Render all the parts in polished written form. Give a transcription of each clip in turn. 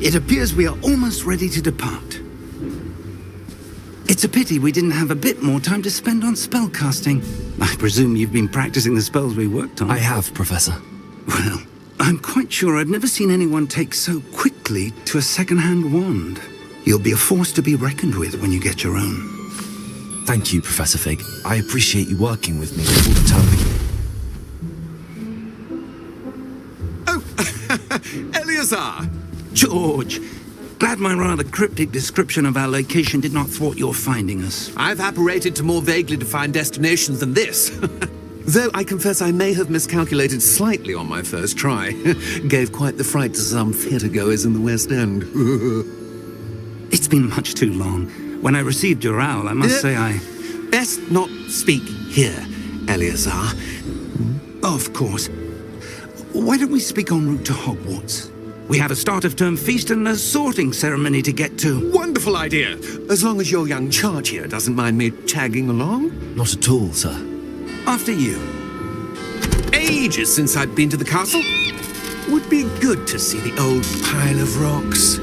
It appears we are almost ready to depart. It's a pity we didn't have a bit more time to spend on spellcasting. I presume you've been practicing the spells we worked on. I have, Professor. Well, I'm quite sure I've never seen anyone take so quickly to a second-hand wand. You'll be a force to be reckoned with when you get your own. Thank you, Professor Fig. I appreciate you working with me all the time. Oh, Eleazar! George! Glad my rather cryptic description of our location did not thwart your finding us. I've apparated to more vaguely defined destinations than this. Though I confess I may have miscalculated slightly on my first try. Gave quite the fright to some theatre-goers in the West End. It's been much too long. When I received your owl, I must say I... Best not speak here, Eleazar. Of course. Why don't we speak en route to Hogwarts? We have a start-of-term feast and a sorting ceremony to get to. Wonderful idea! As long as your young charge here doesn't mind me tagging along. Not at all, sir. After you. Ages since I'd been to the castle. Would be good to see the old pile of rocks.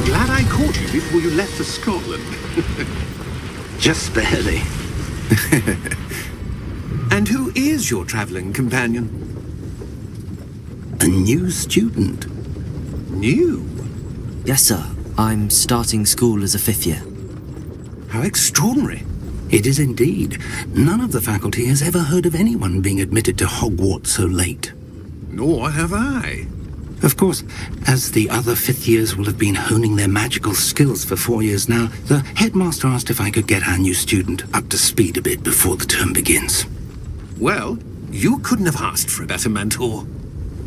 Glad I caught you before you left for Scotland. Just barely. And who is your travelling companion? A new student. New? Yes, sir. I'm starting school as a 5th year. How extraordinary. It is indeed. None of the faculty has ever heard of anyone being admitted to Hogwarts so late. Nor have I. Of course, as the other 5th years will have been honing their magical skills for 4 years now, the headmaster asked if I could get our new student up to speed a bit before the term begins. Well, you couldn't have asked for a better mentor.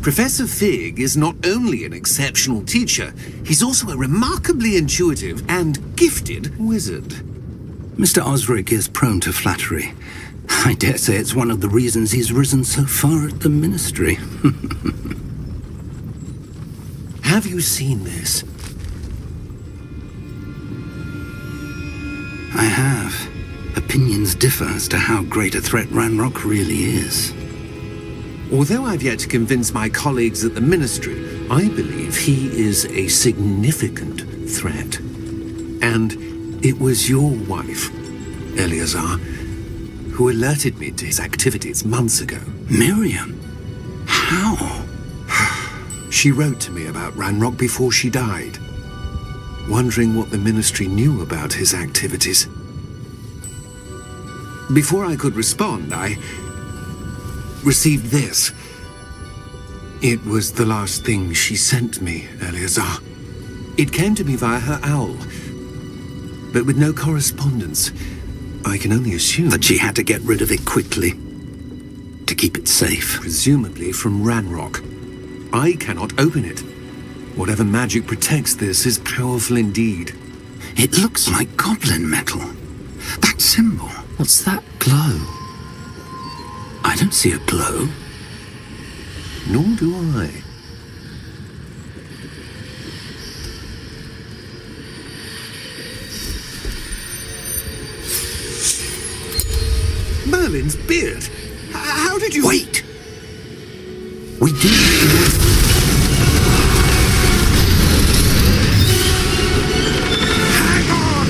Professor Fig is not only an exceptional teacher, he's also a remarkably intuitive and gifted wizard. Mr. Osric is prone to flattery. I dare say it's one of the reasons he's risen so far at the ministry. Have you seen this? I have. Opinions differ as to how great a threat Ranrock really is. Although I've yet to convince my colleagues at the ministry, I believe he is a significant threat. And it was your wife, Eleazar, who alerted me to his activities months ago. Miriam? How? She wrote to me about Ranrock before she died, wondering what the ministry knew about his activities. Before I could respond, I received this. It was the last thing she sent me, Eleazar. It came to me via her owl, but with no correspondence. I can only assume That she had to get rid of it quickly, to keep it safe. presumably from Ranrock. I cannot open it. Whatever magic protects this is powerful indeed. It looks like goblin metal. That symbol. What's that glow? I don't see a glow. Nor do I. Merlin's beard. How did you... Wait! We do... Hang on!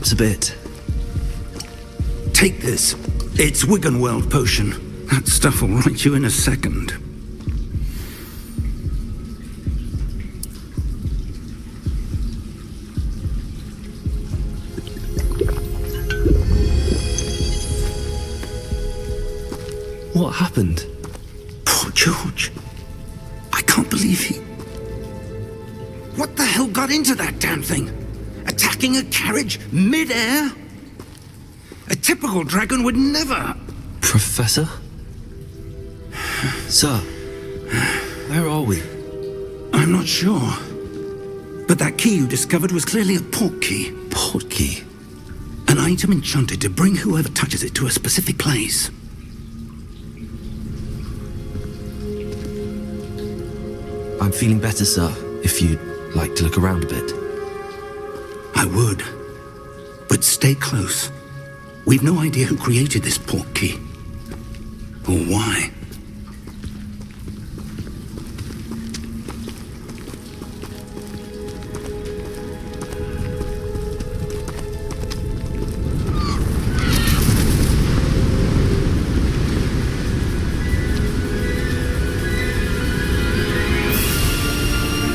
Perhaps a bit. Take this. It's Wiggenweld potion. That stuff will right you in a second. What happened? Poor George. I can't believe he... What the hell got into that damn thing? Attacking a carriage mid-air? A typical dragon would never... Professor? Sir, where are we? I'm not sure. But that key you discovered was clearly a port key. Port key? An item enchanted to bring whoever touches it to a specific place. I'm feeling better, sir, if you'd like to look around a bit. I would. But stay close. We've no idea who created this port key. Or why.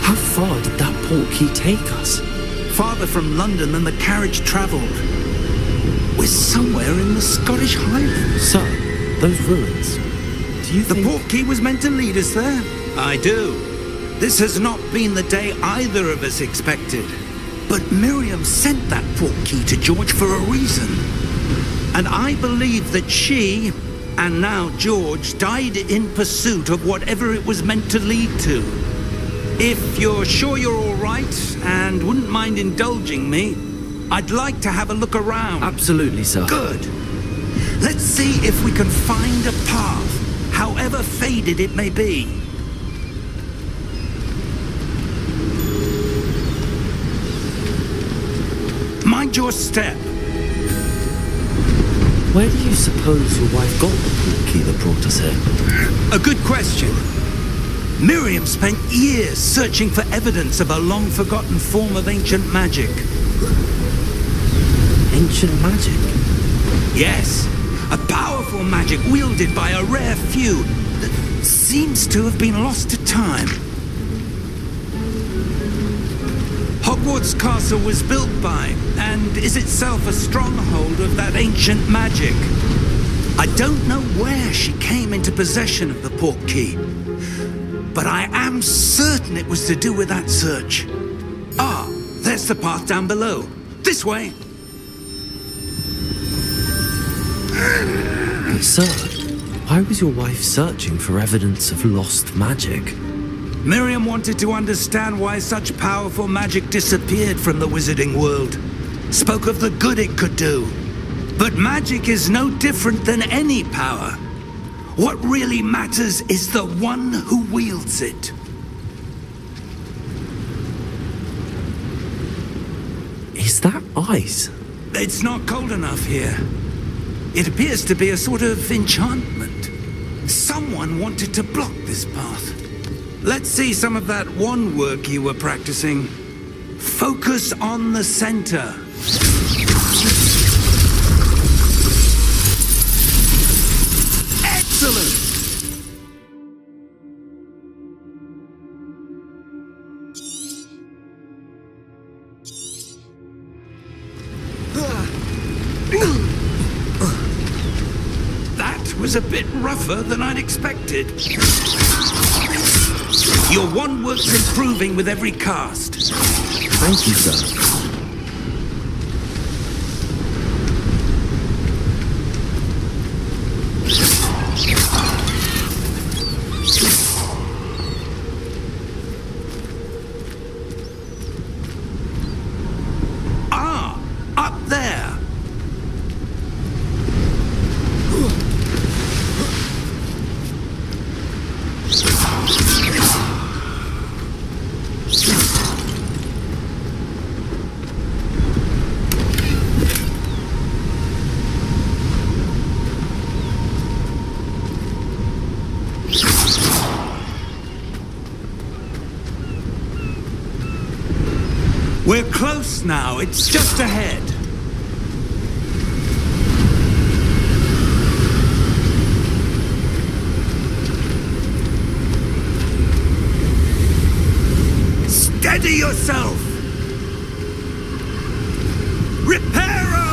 How far did that port key take us? Farther from London than the carriage travelled. We're somewhere in the Scottish Highlands. Sir, those ruins. Do you think... The port key was meant to lead us there? I do. This has not been the day either of us expected. But Miriam sent that port key to George for a reason. And I believe that she, and now George, died in pursuit of whatever it was meant to lead to. If you're sure you're all right and wouldn't mind indulging me, I'd like to have a look around. Absolutely, sir. Good. Let's see if we can find a path, however faded it may be. Mind your step. Where do you suppose your wife got the port key that brought us here? A good question. Miriam spent years searching for evidence of a long-forgotten form of ancient magic. Ancient magic? Yes, a powerful magic wielded by a rare few that seems to have been lost to time. Hogwarts Castle was built by, and is itself a stronghold of that ancient magic. I don't know where she came into possession of the port key, but I am certain it was to do with that search. Ah, there's the path down below. This way. But sir, why was your wife searching for evidence of lost magic? Miriam wanted to understand why such powerful magic disappeared from the wizarding world. Spoke of the good it could do. But magic is no different than any power. What really matters is the one who wields it. Is that ice? It's not cold enough here. It appears to be a sort of enchantment. Someone wanted to block this path. Let's see some of that wand work you were practicing. Focus on the center. Excellent! That was a bit rougher than I'd expected. Your wand work's improving with every cast. Thank you, sir. Ah, up there. We're close now. It's just ahead. Steady yourself! Reparo!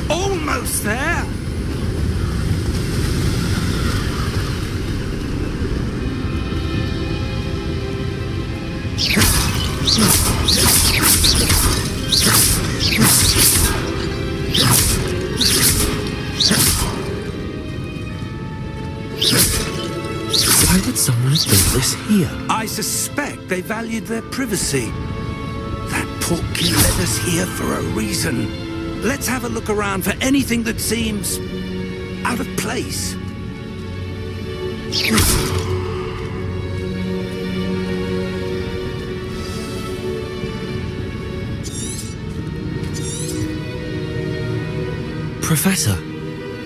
Almost there! Why did someone build this here? I suspect they valued their privacy. That portkey led us here for a reason. Let's have a look around for anything that seems out of place. Professor,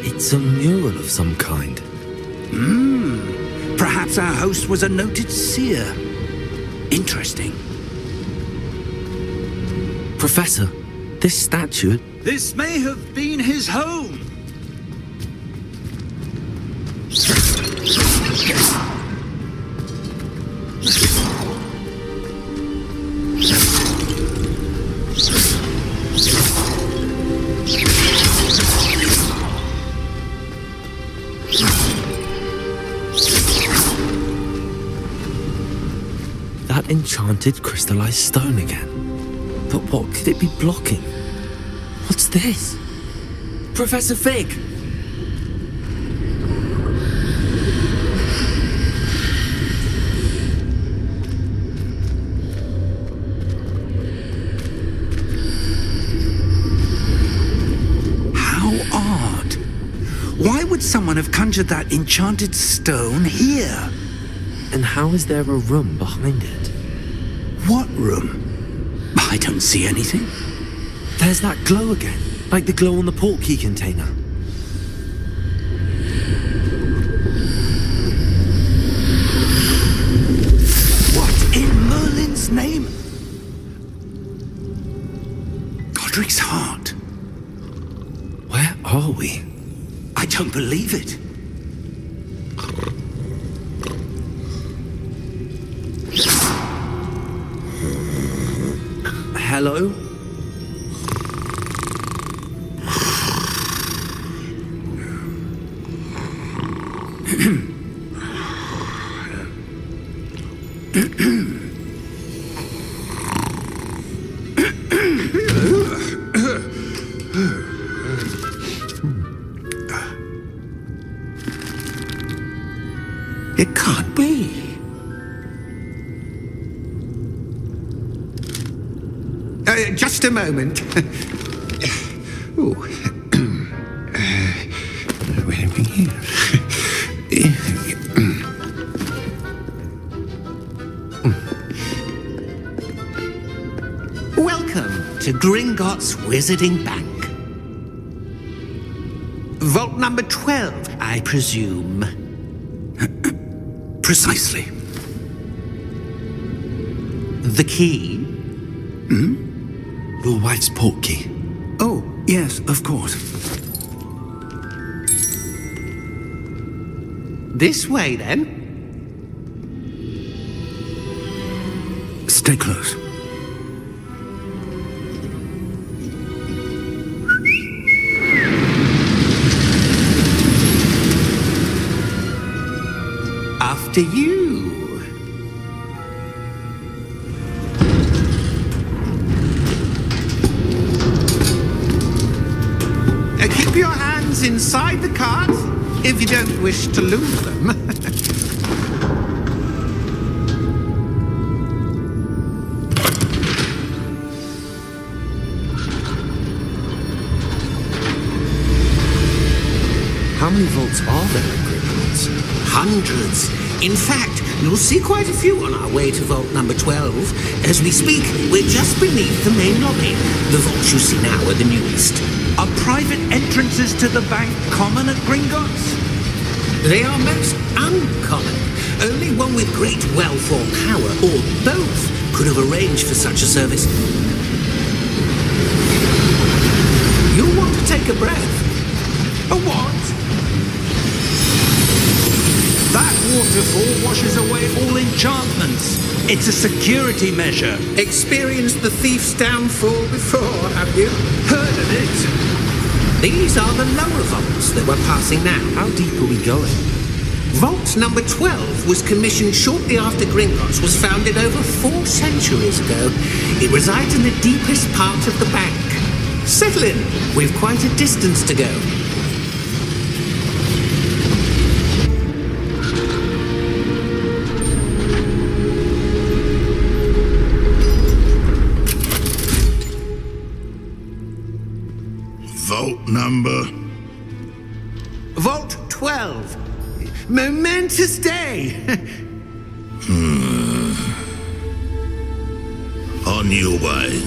it's a mural of some kind. Perhaps our host was a noted seer. Interesting. Professor, this statue... This may have been his home. That enchanted crystallized stone again. But what could it be blocking? What's this? Professor Fig! How odd. Why would someone have conjured that enchanted stone here? And how is there a room behind it? What room? I don't see anything. There's that glow again, like the glow on the portkey container. What in Merlin's name? Godric's heart. Where are we? I don't believe it. Hello? It can't be. Just a moment. Ooh. Where are we here? Welcome to Gringotts Wizarding Bank. Vault number 12, I presume. Precisely. The key? Your wife's portkey. Oh, yes, of course. This way, then. Stay close. After you. Keep your hands inside the cart if you don't wish to lose them. How many vaults are there in Gringotts? Hundreds. In fact, you'll see quite a few on our way to vault number 12. As we speak, we're just beneath the main lobby. The vaults you see now are the newest. Are private entrances to the bank common at Gringotts? They are most uncommon. Only one with great wealth or power, or both, could have arranged for such a service. You'll want to take a breath. A what? That waterfall washes away all enchantments. It's a security measure. Experienced the thief's downfall before, have you? Heard of it? These are the lower vaults that we're passing now. How deep are we going? Vault number 12 was commissioned shortly after Gringotts was founded over 4 centuries ago. It resides in the deepest part of the bank. Settle in. We've quite a distance to go. Vault number? Vault 12. Momentous day. On your way.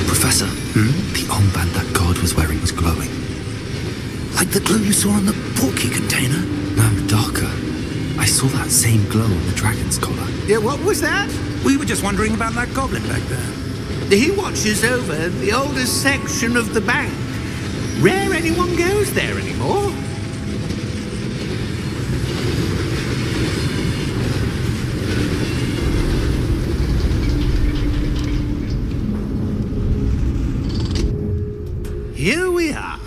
Professor, the armband that guard was wearing was glowing. Like the glue you saw on the portkey container? No, darker. I saw that same glow on the dragon's collar. Yeah, what was that? We were just wondering about that goblin back there. He watches over the oldest section of the bank. Rare anyone goes there anymore. Here we are.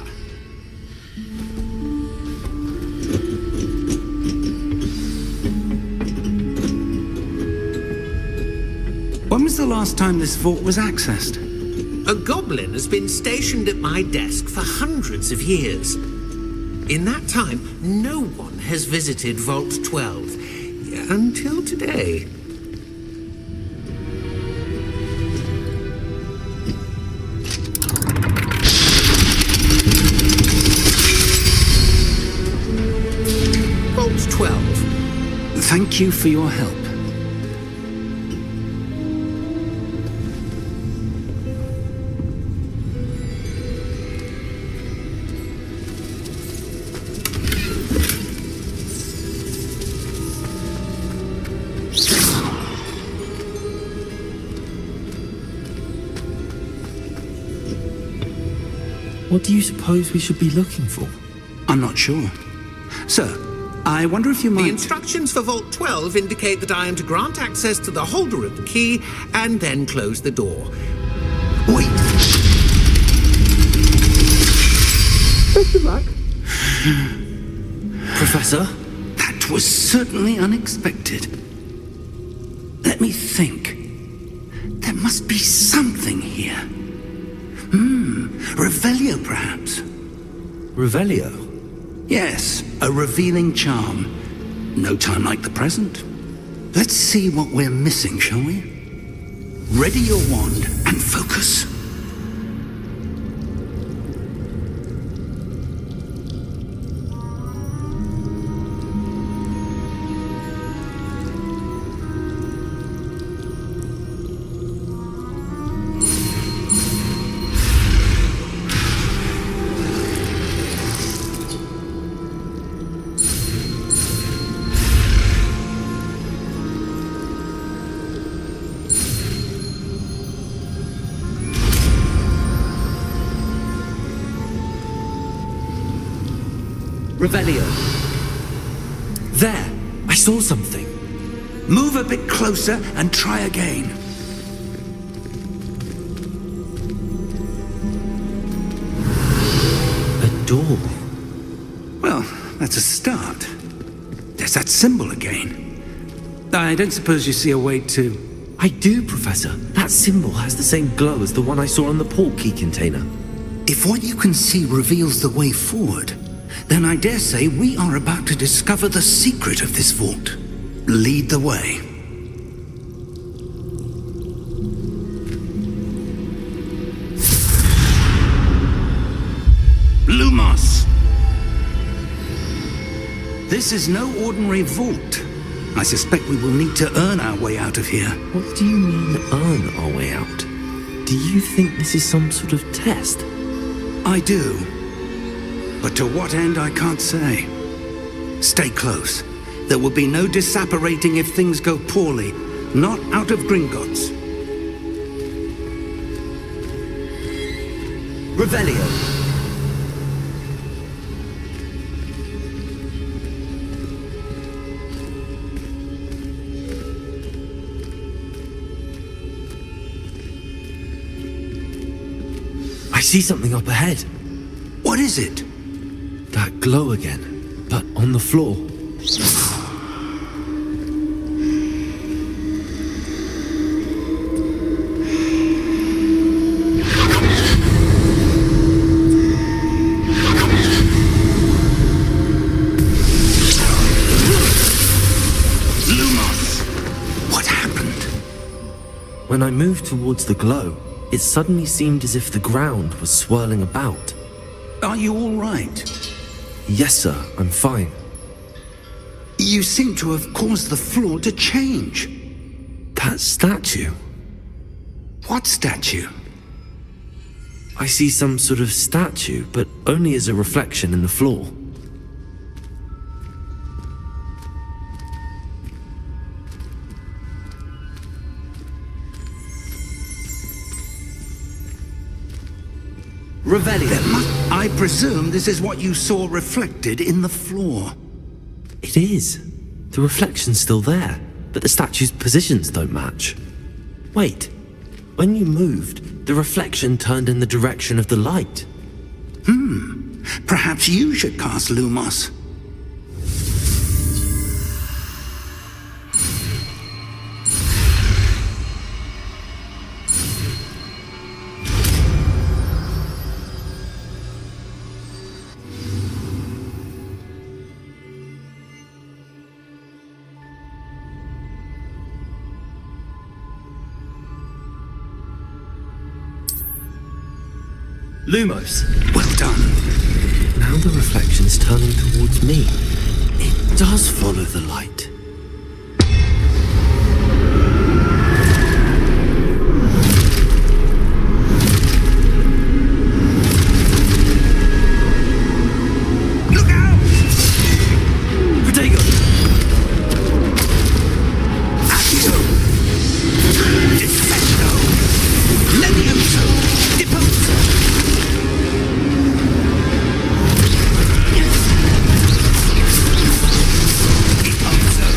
When was the last time this vault was accessed? A goblin has been stationed at my desk for hundreds of years. In that time, no one has visited Vault 12 until today. Vault 12. Thank you for your help. What do you suppose we should be looking for? I'm not sure. Sir, I wonder if you might... The instructions for Vault 12 indicate that I am to grant access to the holder of the key and then close the door. Wait! Best of luck. Professor? That was certainly unexpected. Let me think. There must be something here. Revelio, perhaps? Revelio? Yes, a revealing charm. No time like the present. Let's see what we're missing, shall we? Ready your wand and focus. Revelio. There! I saw something. Move a bit closer and try again. A door. Well, that's a start. There's that symbol again. I don't suppose you see a way to... I do, Professor. That symbol has the same glow as the one I saw on the portkey container. If what you can see reveals the way forward, then I dare say we are about to discover the secret of this vault. Lead the way. This is no ordinary vault. I suspect we will need to earn our way out of here. What do you mean, earn our way out? Do you think this is some sort of test? I do. But to what end, I can't say. Stay close. There will be no disapparating if things go poorly. Not out of Gringotts. Revelio. I see something up ahead. What is it? That glow again, but on the floor. Lumos! What happened? When I moved towards the glow, it suddenly seemed as if the ground was swirling about. Are you all right? Yes, sir, I'm fine. You seem to have caused the floor to change. That statue. What statue? I see some sort of statue, but only as a reflection in the floor. Revelio. I presume this is what you saw reflected in the floor. It is. The reflection's still there, but the statue's positions don't match. Wait. When you moved, the reflection turned in the direction of the light. Perhaps you should cast Lumos. Lumos! Well done. Now the reflection's turning towards me. It does follow the light. Look out! Protego! Accio! Defendo! Levioso! Deposo! Deposo!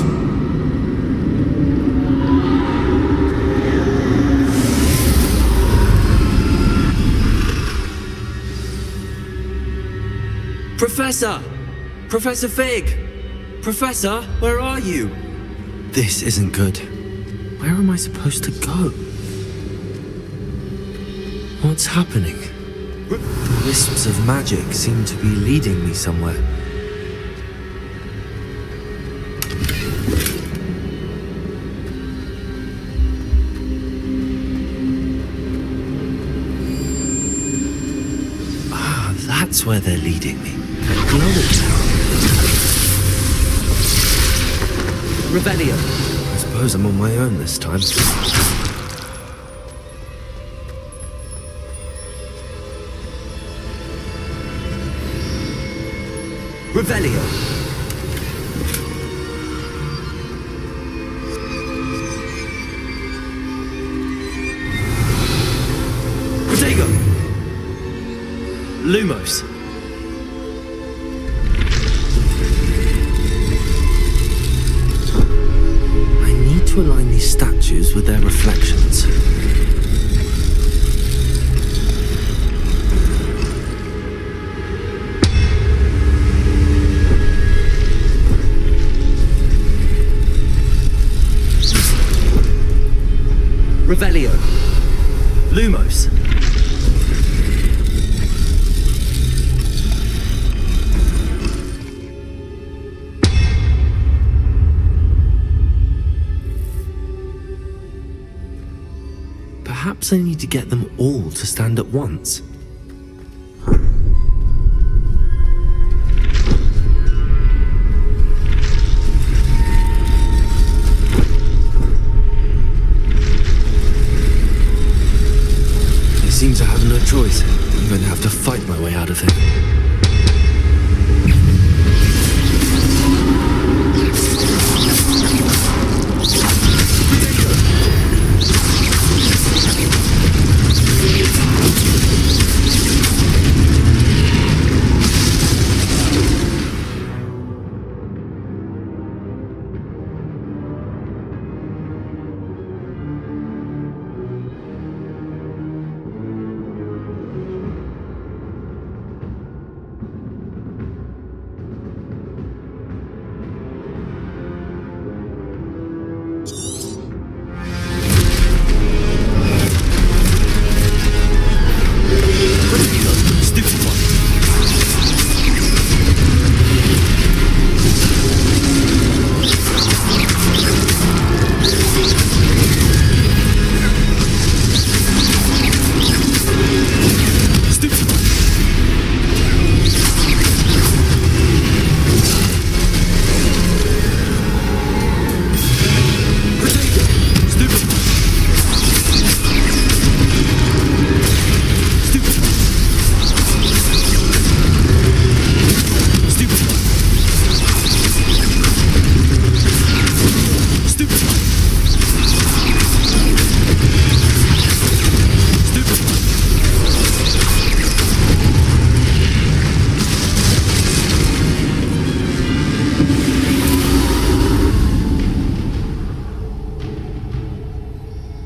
Hogwarts! Professor! Professor Fig! Professor, where are you? This isn't good. Where am I supposed to go? What's happening? The wisps of magic seem to be leading me somewhere. Ah, that's where they're leading me. A glowing tower. Revelio. I suppose I'm on my own this time. Revelio. Protego. Lumos. I need to align these statues with their reflections. Revelio. Lumos. Perhaps I need to get them all to stand at once. Seems I have no choice. I'm going to have to fight my way out of here.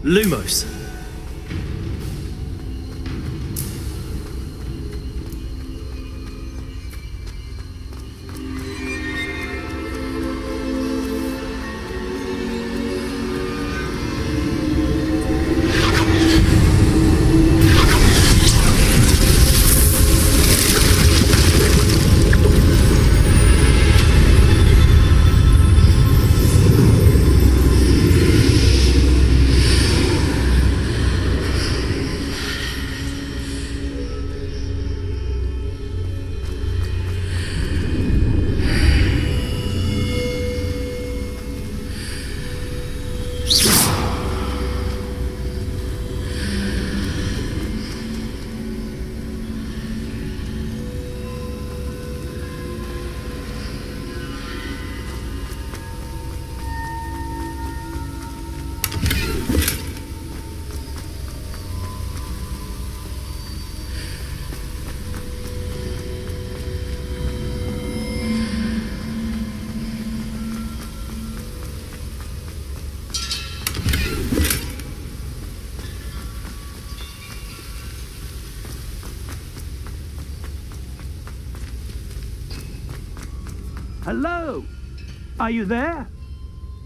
Lumos. Hello? Are you there?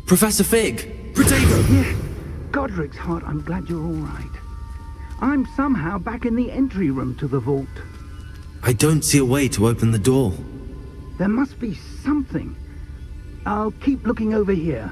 Professor Fig! Potato! Yes. Godric's heart, I'm glad you're all right. I'm somehow back in the entry room to the vault. I don't see a way to open the door. There must be something. I'll keep looking over here.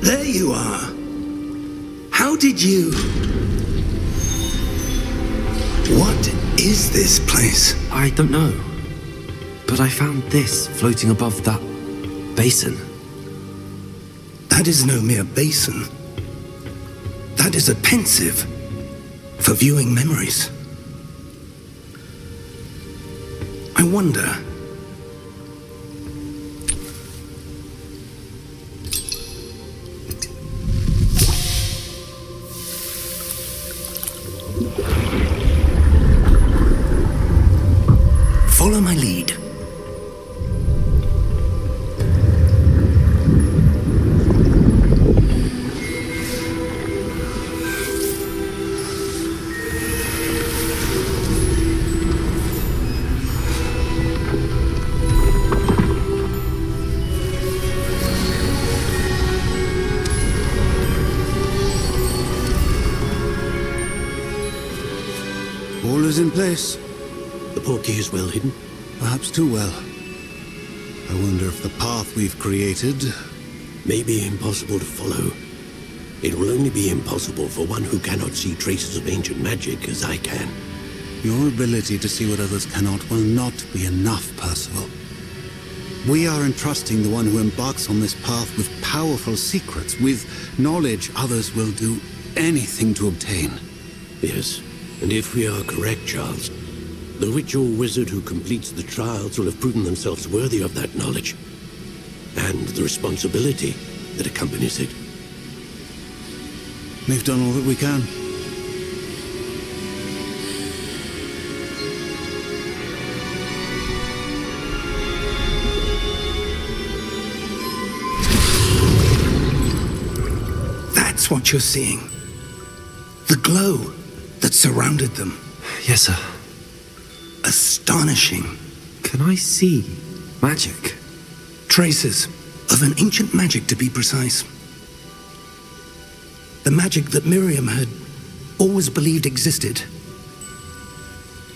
There you are. How did you... What is this place? I don't know. But I found this floating above that basin. That is no mere basin. That is a pensive for viewing memories. I wonder... Follow my lead. All is in place. The portkey is well hidden. Perhaps too well. I wonder if the path we've created... May be impossible to follow. It will only be impossible for one who cannot see traces of ancient magic as I can. Your ability to see what others cannot will not be enough, Percival. We are entrusting the one who embarks on this path with powerful secrets, with knowledge others will do anything to obtain. Yes, and if we are correct, Charles, the ritual wizard who completes the trials will have proven themselves worthy of that knowledge, and the responsibility that accompanies it. We've done all that we can. That's what you're seeing. The glow that surrounded them. Yes, sir. Astonishing. Can I see magic? Traces of an ancient magic, to be precise. The magic that Miriam had always believed existed,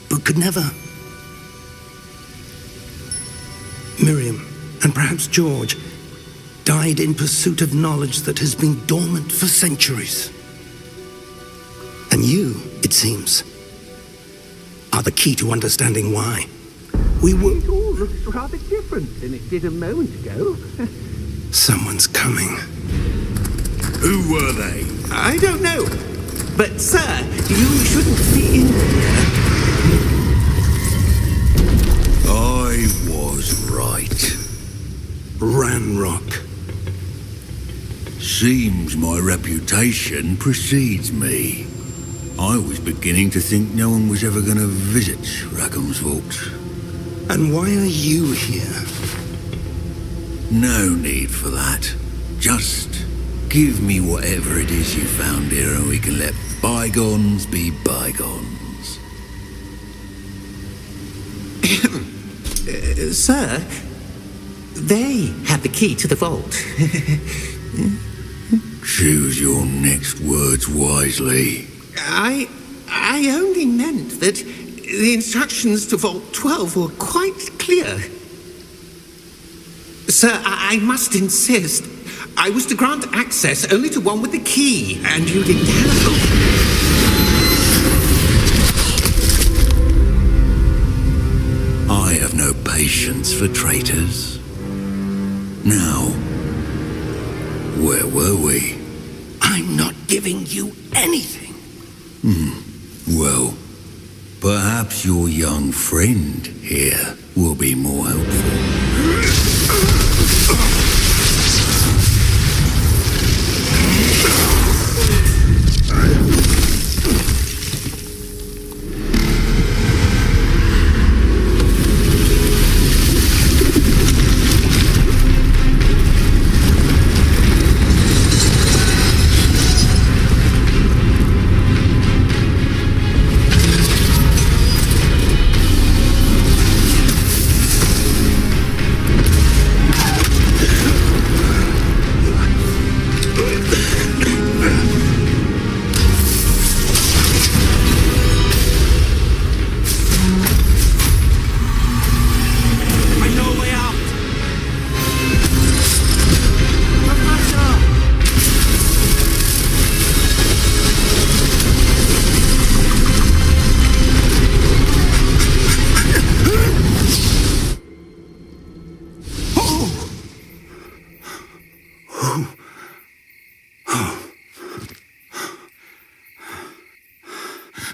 but could never. Miriam, and perhaps George, died in pursuit of knowledge that has been dormant for centuries. And you, it seems, are the key to understanding why. We were... It all looks rather different than it did a moment ago. Someone's coming. Who were they? I don't know. But, sir, you shouldn't be in here. I was right. Ranrock. Seems my reputation precedes me. I was beginning to think no one was ever going to visit Rackham's vault. And why are you here? No need for that. Just give me whatever it is you found here and we can let bygones be bygones. Sir, they had the key to the vault. Choose your next words wisely. I only meant that the instructions to Vault 12 were quite clear. Sir, I must insist. I was to grant access only to one with the key, and you didn't have it. I have no patience for traitors. Now, Where were we? I'm not giving you anything. Well, perhaps your young friend here will be more helpful.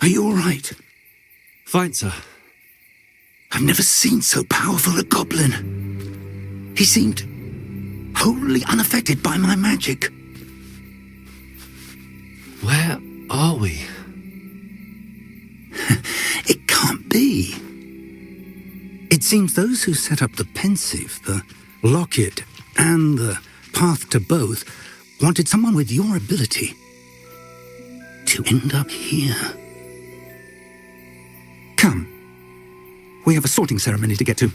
Are you all right? Fine, sir. I've never seen so powerful a goblin. He seemed wholly unaffected by my magic. Where are we? It can't be. It seems those who set up the pensive, the locket, and the path to both wanted someone with your ability to end up here. Come. We have a sorting ceremony to get to.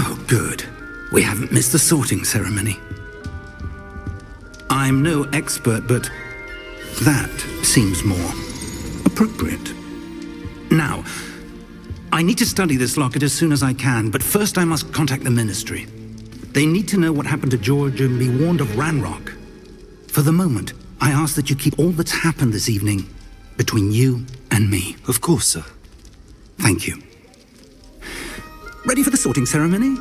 Oh, good. We haven't missed the sorting ceremony. I'm no expert, but that seems more appropriate. Now, I need to study this locket as soon as I can, but first I must contact the Ministry. They need to know what happened to George and be warned of Ranrock. For the moment, I ask that you keep all that's happened this evening between you and me. Of course, sir. Thank you. Ready for the sorting ceremony?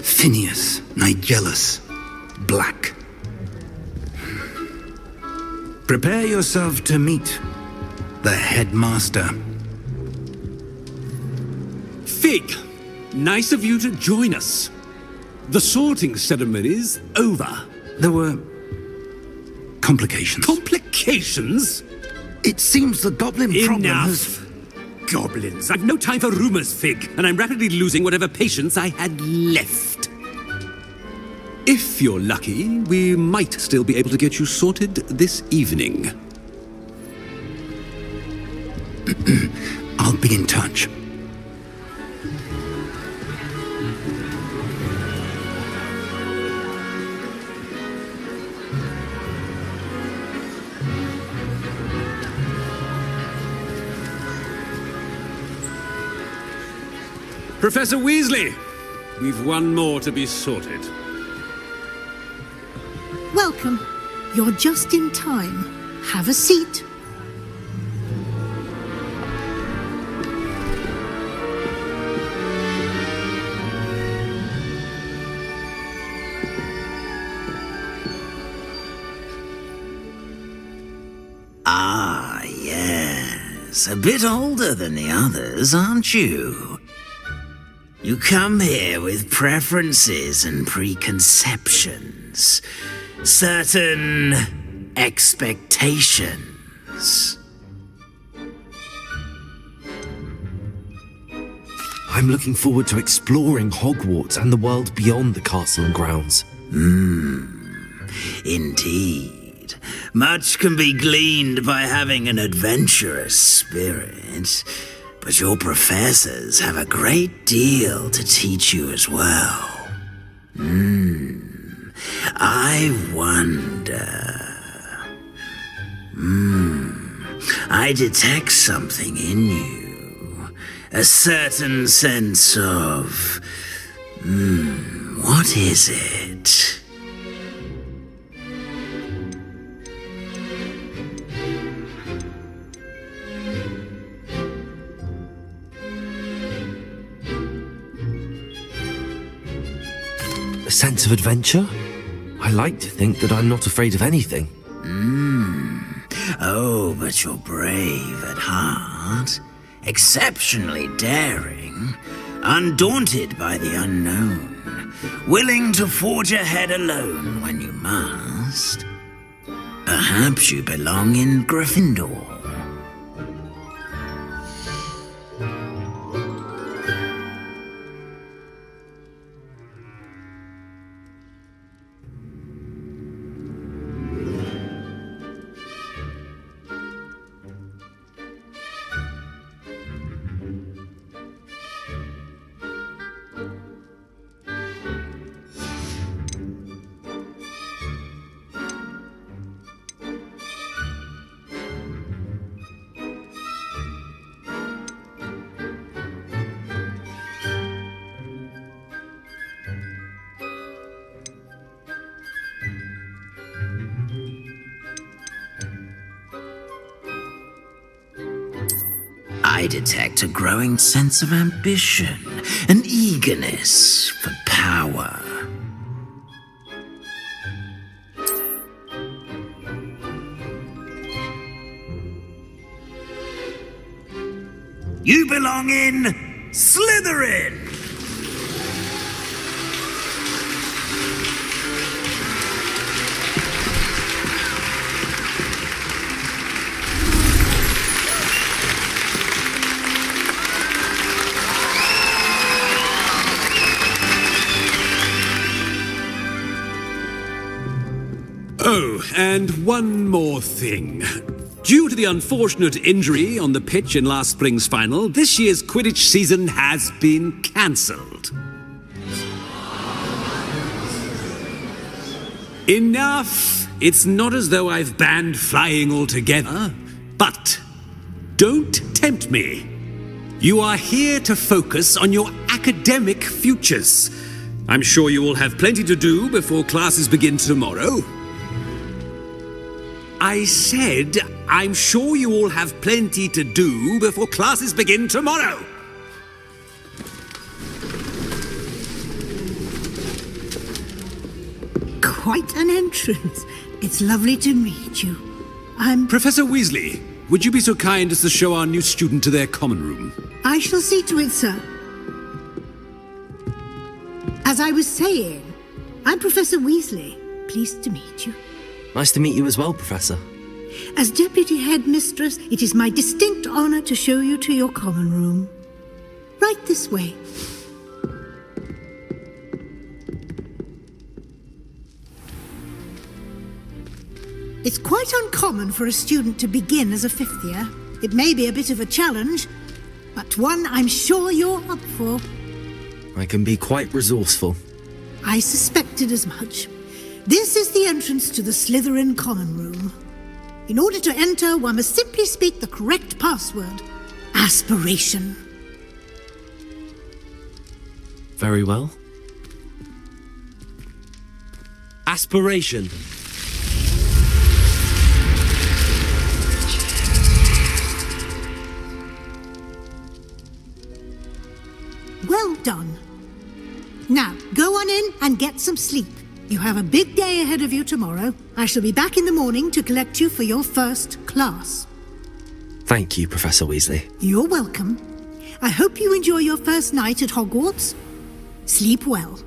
Phineas, Nigellus, Black. Prepare yourself to meet the headmaster. Fig, nice of you to join us. The sorting ceremony's over. There were complications. Complications? It seems the goblin problem has... Enough! Goblins. I've no time for rumors, Fig, and I'm rapidly losing whatever patience I had left. If you're lucky, we might still be able to get you sorted this evening. I'll be in touch. Professor Weasley, we've one more to be sorted. Welcome. You're just in time. Have a seat. Ah, yes. A bit older than the others, aren't you? You come here with preferences and preconceptions. Certain expectations. I'm looking forward to exploring Hogwarts and the world beyond the castle and grounds. Indeed. Much can be gleaned by having an adventurous spirit, but your professors have a great deal to teach you as well. I wonder... I detect something in you. A certain sense of... what is it? A sense of adventure? I like to think that I'm not afraid of anything. Oh, but you're brave at heart, exceptionally daring, undaunted by the unknown, willing to forge ahead alone when you must. Perhaps you belong in Gryffindor. I detect a growing sense of ambition, an eagerness for power. You belong in Slytherin! Oh, and one more thing. Due to the unfortunate injury on the pitch in last spring's final, this year's Quidditch season has been cancelled. Enough! It's not as though I've banned flying altogether, but don't tempt me. You are here to focus on your academic futures. I'm sure you will have plenty to do before classes begin tomorrow. I said, I'm sure you all have plenty to do before classes begin tomorrow. Quite an entrance. It's lovely to meet you. Professor Weasley, would you be so kind as to show our new student to their common room? I shall see to it, sir. As I was saying, I'm Professor Weasley. Pleased to meet you. Nice to meet you as well, Professor. As Deputy Headmistress, it is my distinct honor to show you to your common room. Right this way. It's quite uncommon for a student to begin as a fifth year. It may be a bit of a challenge, but one I'm sure you're up for. I can be quite resourceful. I suspected as much. This is the entrance to the Slytherin common room. In order to enter, one must simply speak the correct password. Aspiration. Very well. Aspiration. Well done. Now, go on in and get some sleep. You have a big day ahead of you tomorrow. I shall be back in the morning to collect you for your first class. Thank you, Professor Weasley. You're welcome. I hope you enjoy your first night at Hogwarts. Sleep well.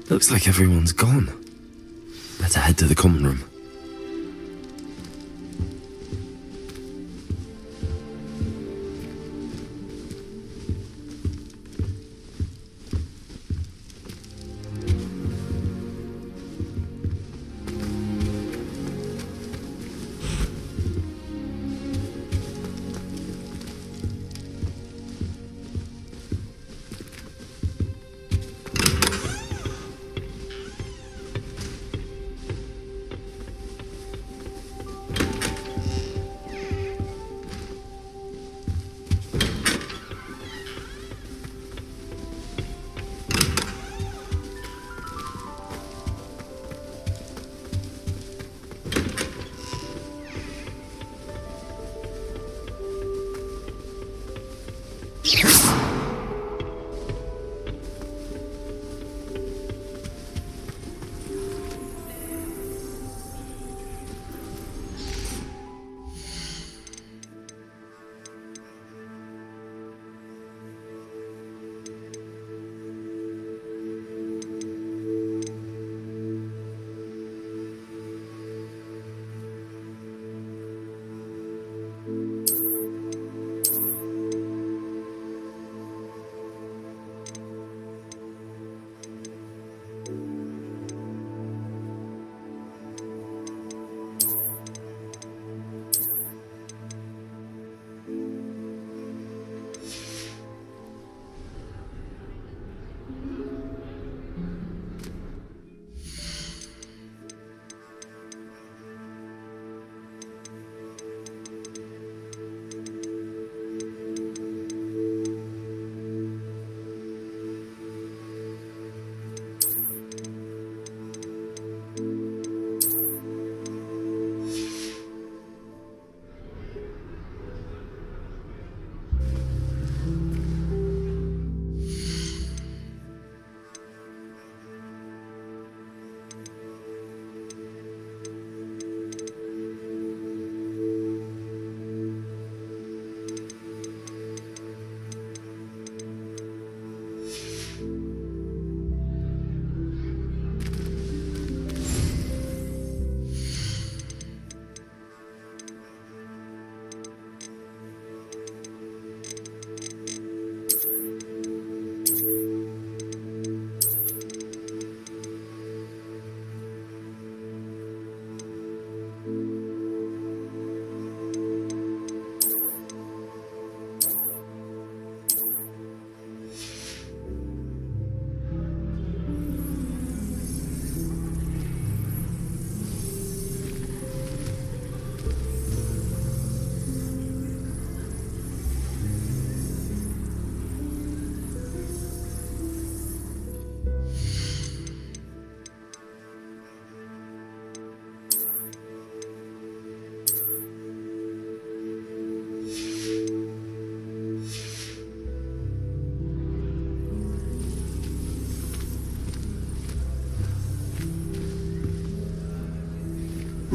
Looks like everyone's gone. Better head to the common room.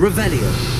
Revelio.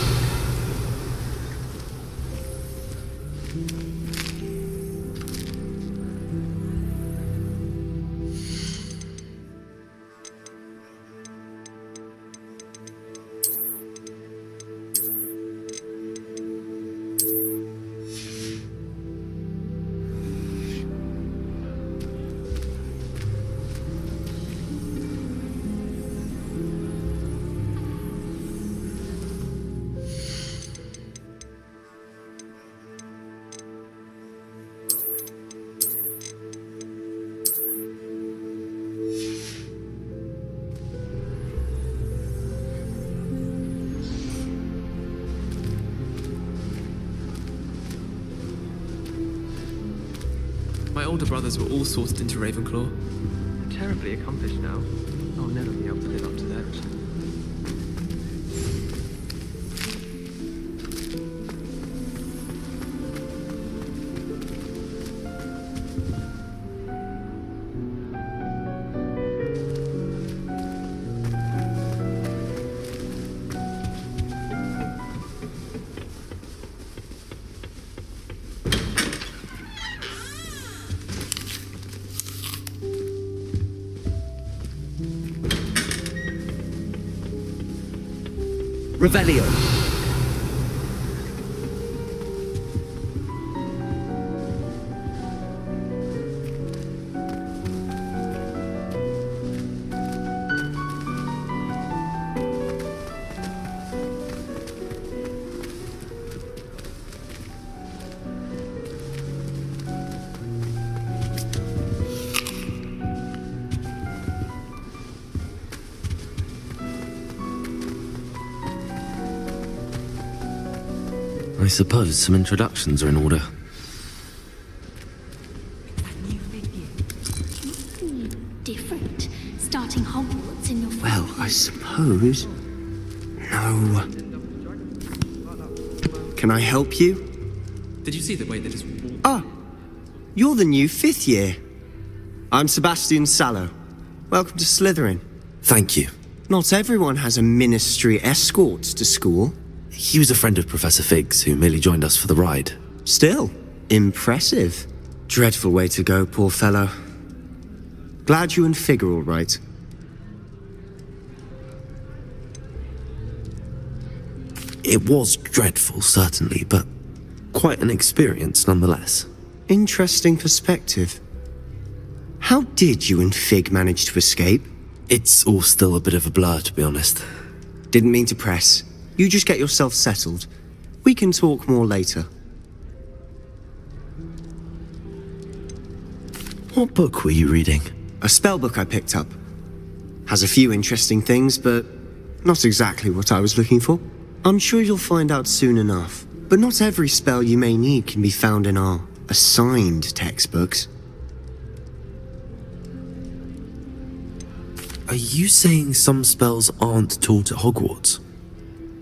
My older brothers were all sorted into Ravenclaw. They're terribly accomplished now. I'll never be able to live up to theirs. Revelio. I suppose some introductions are in order. Different. Starting Hogwarts in your Well, I suppose. No. Can I help you? Did you see the way they just walked? Ah, you're the new 5th year. I'm Sebastian Sallow. Welcome to Slytherin. Thank you. Not everyone has a ministry escort to school. He was a friend of Professor Fig's who merely joined us for the ride. Still, impressive. Dreadful way to go, poor fellow. Glad you and Fig are all right. It was dreadful, certainly, but quite an experience nonetheless. Interesting perspective. How did you and Fig manage to escape? It's all still a bit of a blur, to be honest. Didn't mean to press. You just get yourself settled. We can talk more later. What book were you reading? A spell book I picked up. Has a few interesting things, but not exactly what I was looking for. I'm sure you'll find out soon enough. But not every spell you may need can be found in our assigned textbooks. Are you saying some spells aren't taught at Hogwarts?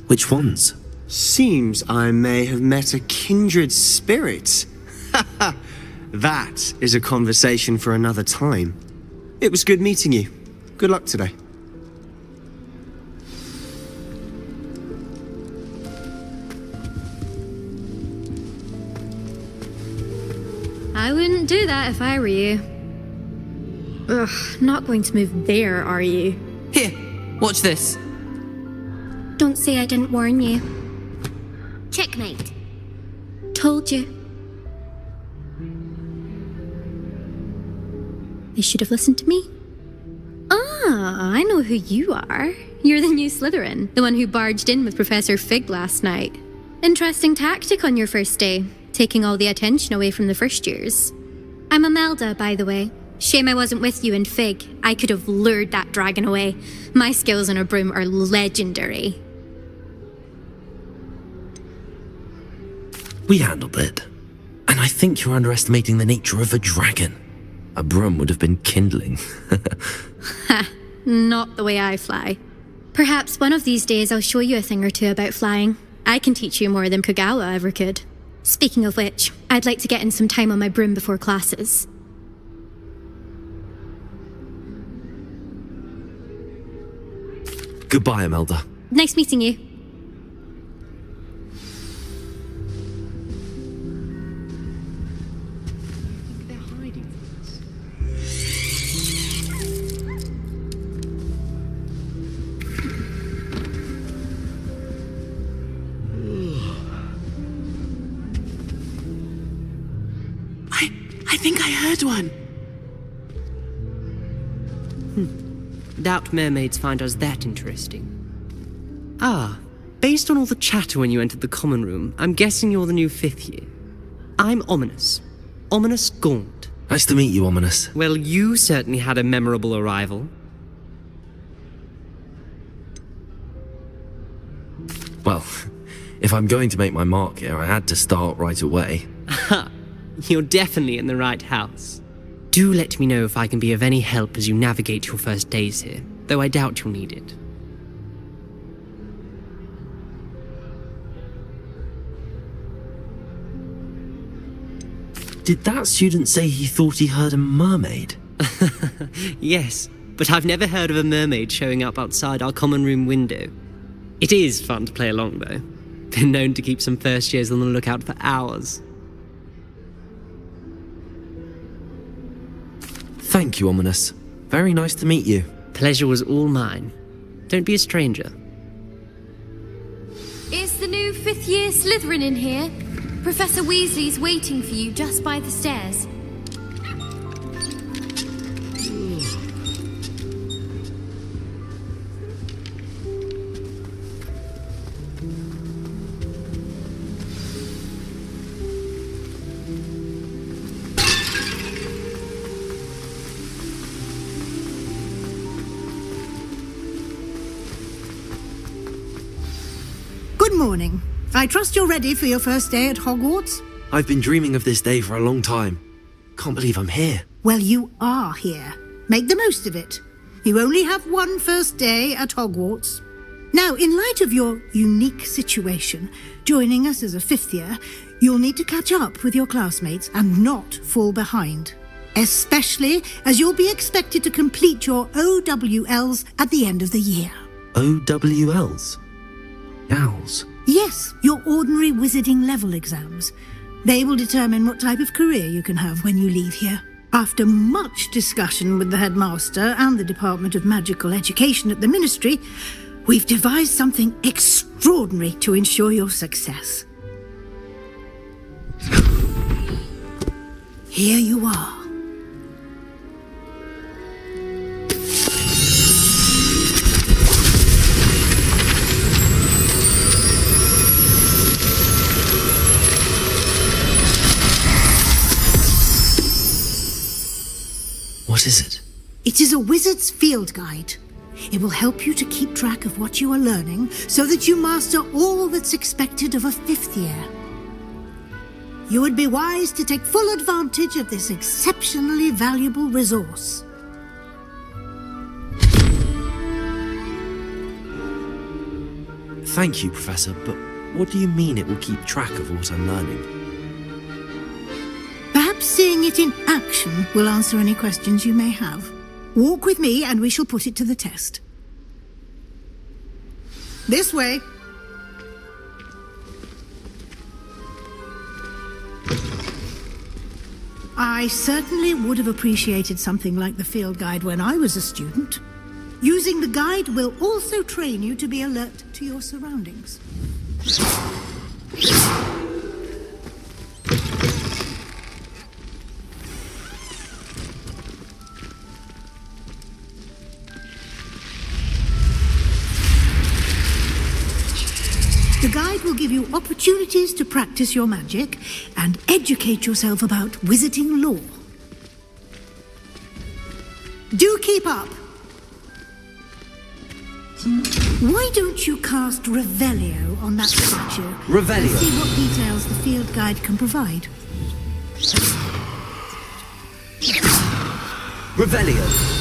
Which ones? Seems I may have met a kindred spirit. That is a conversation for another time. It was good meeting you. Good luck today. I wouldn't do that if I were you. Ugh, not going to move there, are you? Here, watch this. Don't say I didn't warn you. Checkmate. Told you. They should have listened to me. Ah, I know who you are. You're the new Slytherin, the one who barged in with Professor Fig last night. Interesting tactic on your first day, taking all the attention away from the first years. I'm Imelda, by the way. Shame I wasn't with you and Fig. I could have lured that dragon away. My skills on a broom are legendary. We handled it. And I think you're underestimating the nature of a dragon. A broom would have been kindling. Ha, not the way I fly. Perhaps one of these days I'll show you a thing or two about flying. I can teach you more than Kogawa ever could. Speaking of which, I'd like to get in some time on my broom before classes. Goodbye, Imelda. Nice meeting you. I think I heard one. Doubt mermaids find us that interesting. Ah, based on all the chatter when you entered the common room, I'm guessing you're the new 5th year. I'm Ominous. Ominous Gaunt. Nice to meet you, Ominous. Well, you certainly had a memorable arrival. Well, if I'm going to make my mark here, I had to start right away. You're definitely in the right house. Do let me know if I can be of any help as you navigate your first days here, though I doubt you'll need it. Did that student say he thought he heard a mermaid? Yes, but I've never heard of a mermaid showing up outside our common room window. It is fun to play along, though. Been known to keep some first years on the lookout for hours. Thank you, Ominous. Very nice to meet you. Pleasure was all mine. Don't be a stranger. Is the new fifth-year Slytherin in here? Professor Weasley's waiting for you just by the stairs. Good morning. I trust you're ready for your first day at Hogwarts? I've been dreaming of this day for a long time. Can't believe I'm here. Well, you are here. Make the most of it. You only have one first day at Hogwarts. Now, in light of your unique situation, joining us as a fifth year, you'll need to catch up with your classmates and not fall behind. Especially as you'll be expected to complete your OWLs at the end of the year. OWLs? Owls? Yes, your ordinary wizarding level exams. They will determine what type of career you can have when you leave here. After much discussion with the headmaster and the Department of Magical Education at the Ministry, we've devised something extraordinary to ensure your success. Here you are. What is it? It is a wizard's field guide. It will help you to keep track of what you are learning so that you master all that's expected of a fifth year. You would be wise to take full advantage of this exceptionally valuable resource. Thank you, Professor, but what do you mean it will keep track of what I'm learning? Perhaps seeing it in action will answer any questions you may have. Walk with me and we shall put it to the test. This way. I certainly would have appreciated something like the field guide when I was a student. Using the guide will also train you to be alert to your surroundings. The guide will give you opportunities to practice your magic and educate yourself about wizarding lore. Do keep up! Why don't you cast Revelio on that statue? Revelio? And see what details the field guide can provide. Revelio!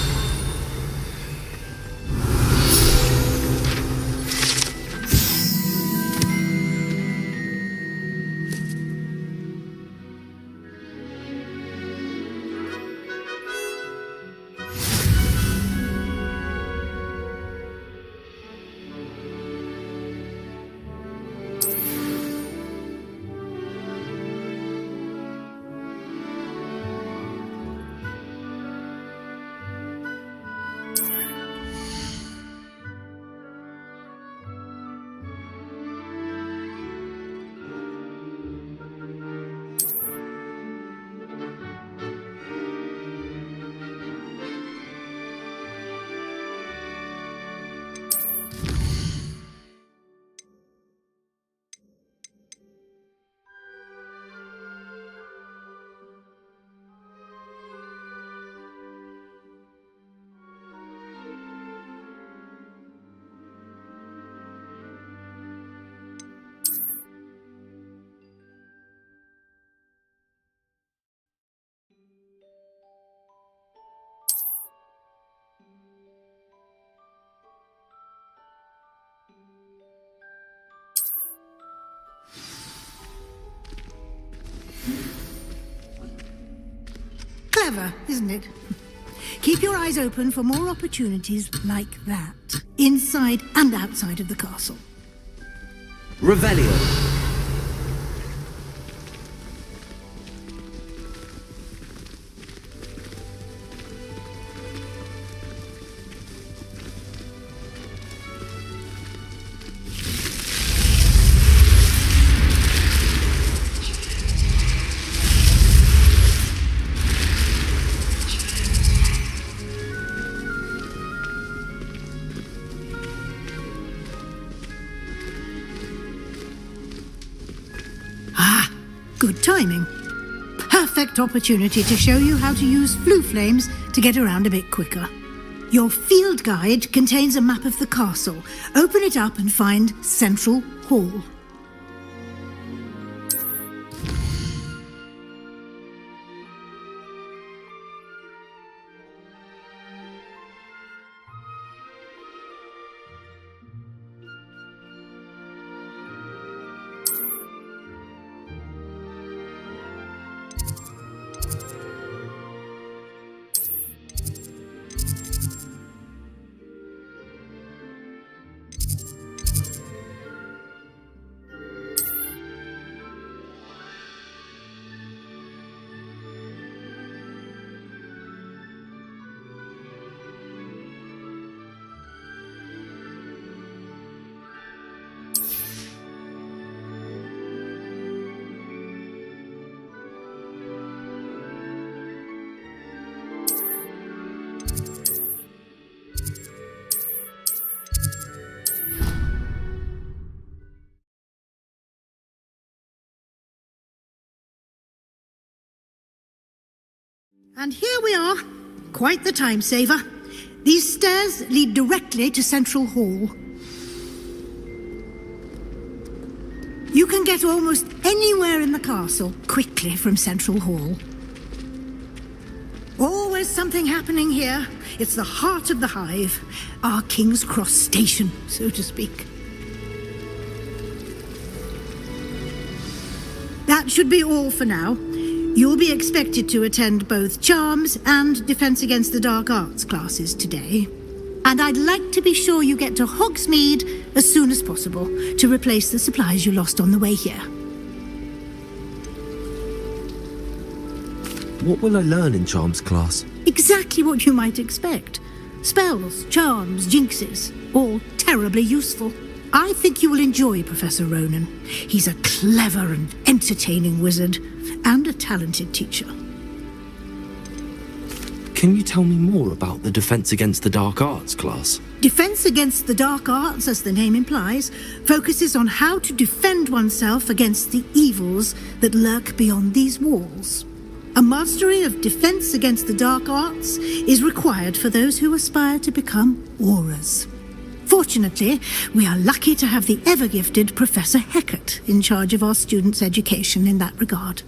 Clever, isn't it? Keep your eyes open for more opportunities like that, inside and outside of the castle. Revelio. Good timing. Perfect opportunity to show you how to use flue flames to get around a bit quicker. Your field guide contains a map of the castle. Open it up and find Central Hall. And here we are. Quite the time saver. These stairs lead directly to Central Hall. You can get almost anywhere in the castle quickly from Central Hall. Always something happening here. It's the heart of the hive. Our King's Cross station, so to speak. That should be all for now. You'll be expected to attend both Charms and Defense Against the Dark Arts classes today. And I'd like to be sure you get to Hogsmeade as soon as possible to replace the supplies you lost on the way here. What will I learn in Charms class? Exactly what you might expect. Spells, charms, jinxes, all terribly useful. I think you will enjoy Professor Ronan. He's a clever and entertaining wizard, and a talented teacher. Can you tell me more about the Defense Against the Dark Arts class? Defense Against the Dark Arts, as the name implies, focuses on how to defend oneself against the evils that lurk beyond these walls. A mastery of Defense Against the Dark Arts is required for those who aspire to become Aurors. Fortunately, we are lucky to have the ever-gifted Professor Heckert in charge of our students' education in that regard.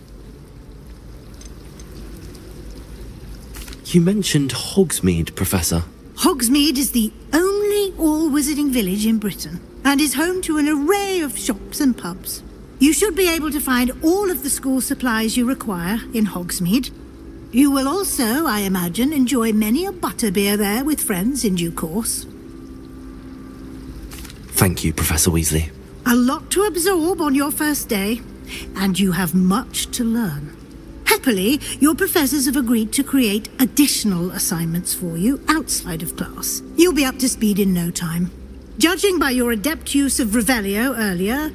You mentioned Hogsmeade, Professor. Hogsmeade is the only all-wizarding village in Britain and is home to an array of shops and pubs. You should be able to find all of the school supplies you require in Hogsmeade. You will also, I imagine, enjoy many a butterbeer there with friends in due course. Thank you, Professor Weasley. A lot to absorb on your first day, and you have much to learn. Happily, your professors have agreed to create additional assignments for you outside of class. You'll be up to speed in no time. Judging by your adept use of Revelio earlier,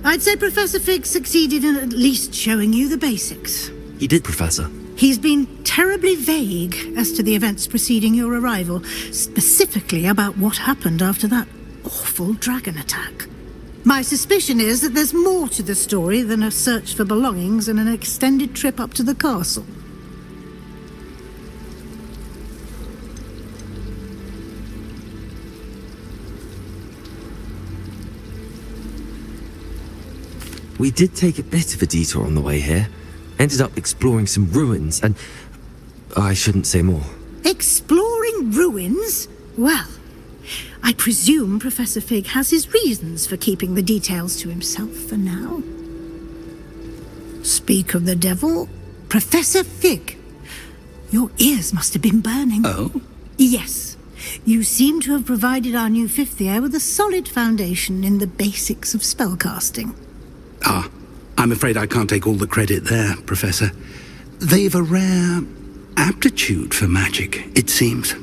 I'd say Professor Fig succeeded in at least showing you the basics. He did, Professor. He's been terribly vague as to the events preceding your arrival, specifically about what happened after that awful dragon attack. My suspicion is that there's more to the story than a search for belongings and an extended trip up to the castle. We did take a bit of a detour on the way here. Ended up exploring some ruins and... I shouldn't say more. Exploring ruins? Well, I presume Professor Fig has his reasons for keeping the details to himself for now. Speak of the devil, Professor Fig. Your ears must have been burning. Oh? Yes. You seem to have provided our new fifth year with a solid foundation in the basics of spellcasting. Ah, I'm afraid I can't take all the credit there, Professor. They've a rare aptitude for magic, it seems.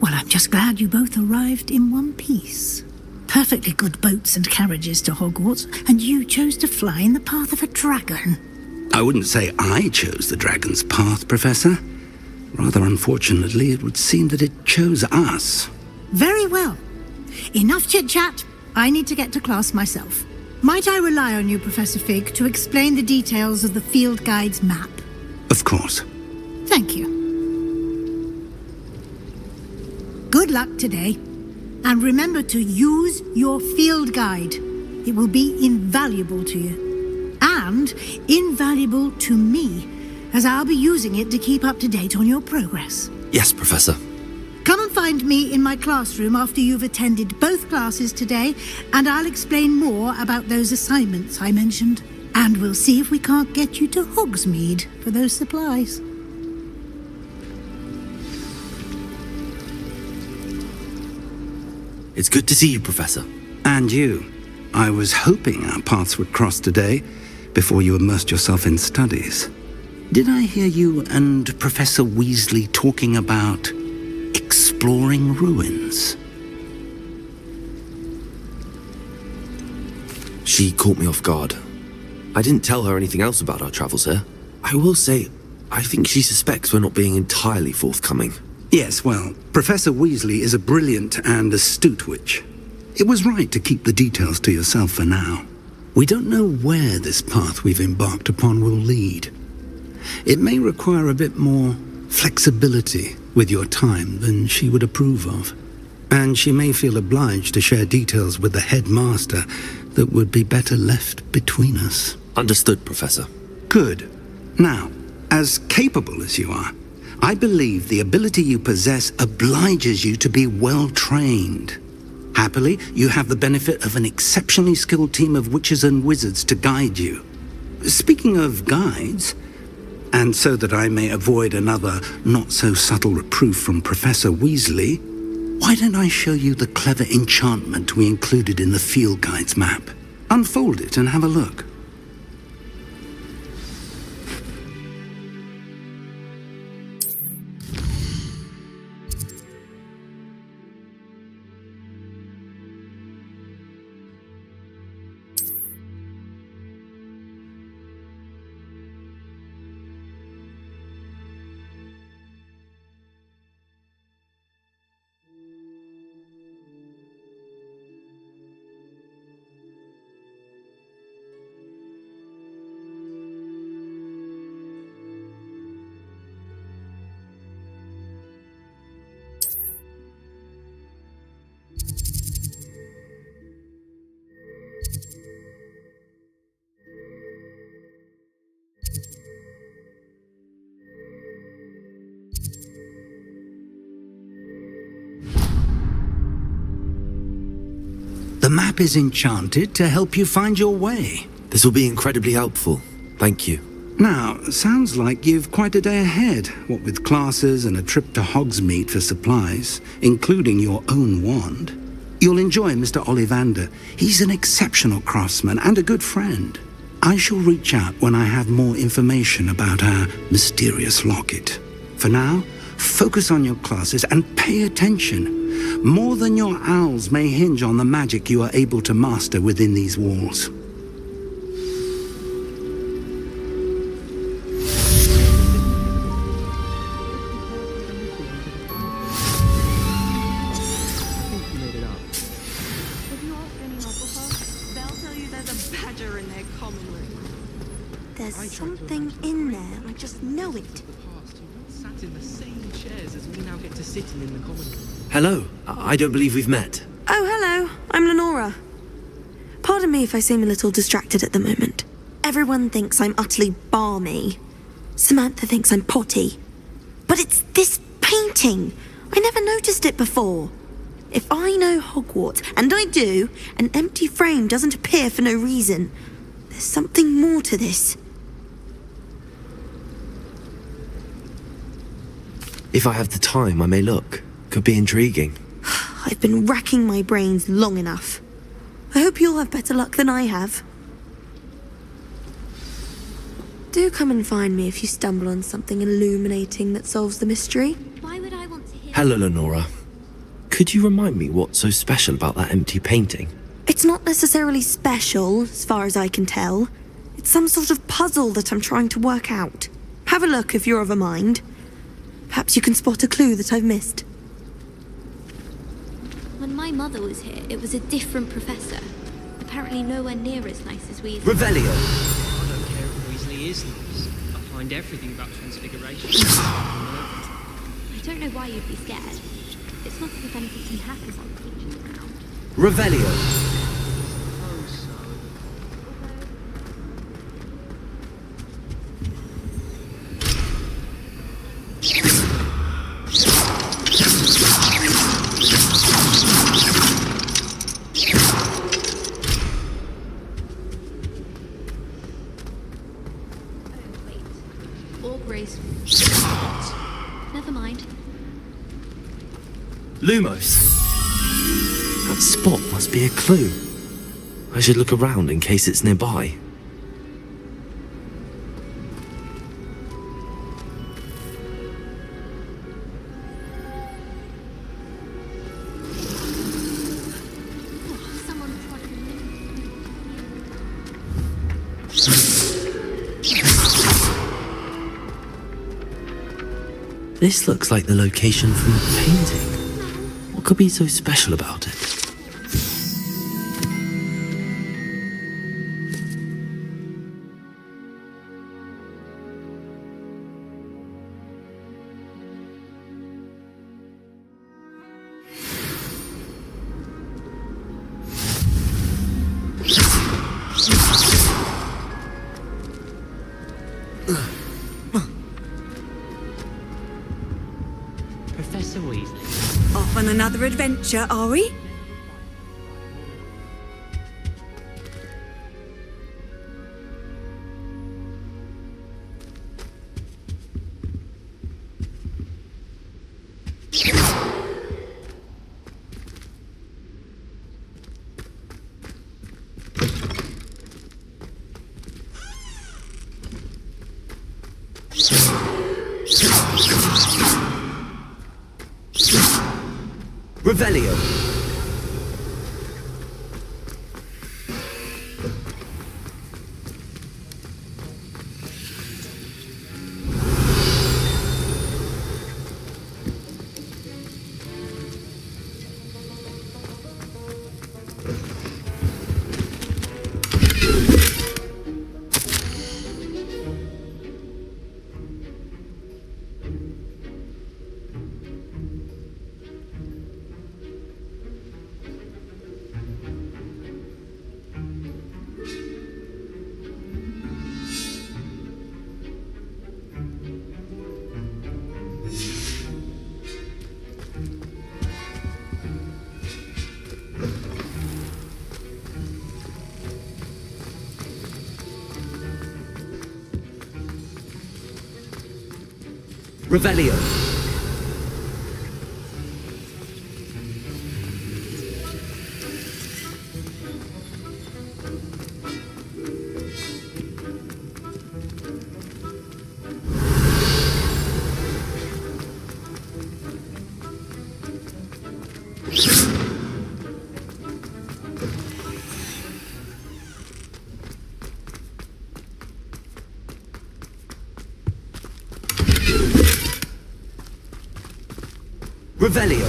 Well, I'm just glad you both arrived in one piece. Perfectly good boats and carriages to Hogwarts, and you chose to fly in the path of a dragon. I wouldn't say I chose the dragon's path, Professor. Rather unfortunately, it would seem that it chose us. Very well. Enough chit-chat. I need to get to class myself. Might I rely on you, Professor Fig, to explain the details of the field guide's map? Of course. Thank you. Good luck today. And remember to use your field guide. It will be invaluable to you. And invaluable to me, as I'll be using it to keep up to date on your progress. Yes, Professor. Come and find me in my classroom after you've attended both classes today, and I'll explain more about those assignments I mentioned. And we'll see if we can't get you to Hogsmeade for those supplies. It's good to see you, Professor. And you. I was hoping our paths would cross today, before you immersed yourself in studies. Did I hear you and Professor Weasley talking about exploring ruins? She caught me off guard. I didn't tell her anything else about our travels here. I will say, I think she suspects we're not being entirely forthcoming. Yes, well, Professor Weasley is a brilliant and astute witch. It was right to keep the details to yourself for now. We don't know where this path we've embarked upon will lead. It may require a bit more flexibility with your time than she would approve of. And she may feel obliged to share details with the headmaster that would be better left between us. Understood, Professor. Good. Now, as capable as you are, I believe the ability you possess obliges you to be well trained. Happily, you have the benefit of an exceptionally skilled team of witches and wizards to guide you. Speaking of guides, and so that I may avoid another not-so-subtle reproof from Professor Weasley, why don't I show you the clever enchantment we included in the field guide's map? Unfold it and have a look. The map is enchanted to help you find your way. This will be incredibly helpful. Thank you. Now, sounds like you've quite a day ahead, what with classes and a trip to Hogsmeade for supplies, including your own wand. You'll enjoy Mr. Ollivander. He's an exceptional craftsman and a good friend. I shall reach out when I have more information about our mysterious locket. For now, focus on your classes and pay attention. More than your owls may hinge on the magic you are able to master within these walls. There's something in there. I just know it. Sat in the same chairs as we now get to sit in the common room. Hello. I don't believe we've met. Oh, hello. I'm Lenora. Pardon me if I seem a little distracted at the moment. Everyone thinks I'm utterly balmy. Samantha thinks I'm potty. But it's this painting. I never noticed it before. If I know Hogwarts, and I do, an empty frame doesn't appear for no reason. There's something more to this. If I have the time, I may look. Could be intriguing. I've been racking my brains long enough. I hope you'll have better luck than I have. Do come and find me if you stumble on something illuminating that solves the mystery. Why would I want to hear... Hello, Lenora. Could you remind me what's so special about that empty painting? It's not necessarily special, as far as I can tell. It's some sort of puzzle that I'm trying to work out. Have a look if you're of a mind. Perhaps you can spot a clue that I've missed. When my mother was here, it was a different professor. Apparently nowhere near as nice as Weasley. Revelio! I don't care if Weasley is nice. I find everything about Transfiguration. I don't know why you'd be scared. It's not as if anything can happen while the teacher's around. Revelio! Never mind. Lumos! That spot must be a clue. I should look around in case it's nearby. This looks like the location from the painting. What could be so special about it? Professor Weasley. Off on another adventure, are we? Revelio! Revelio! Revelio!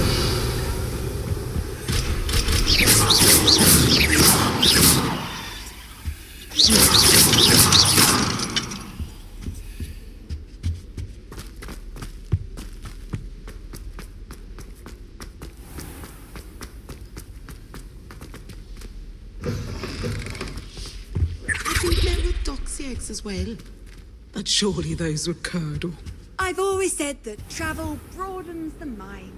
I think there were doxy eggs as well. But surely those were curdle. I've always said that travel broadens the mind.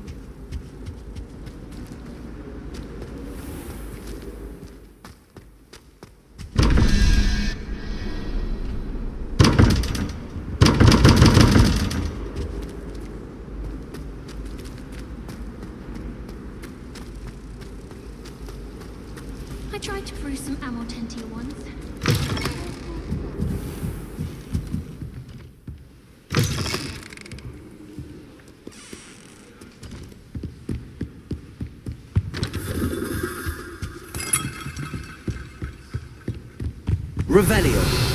tried to brew some Amortentia once. Revelio.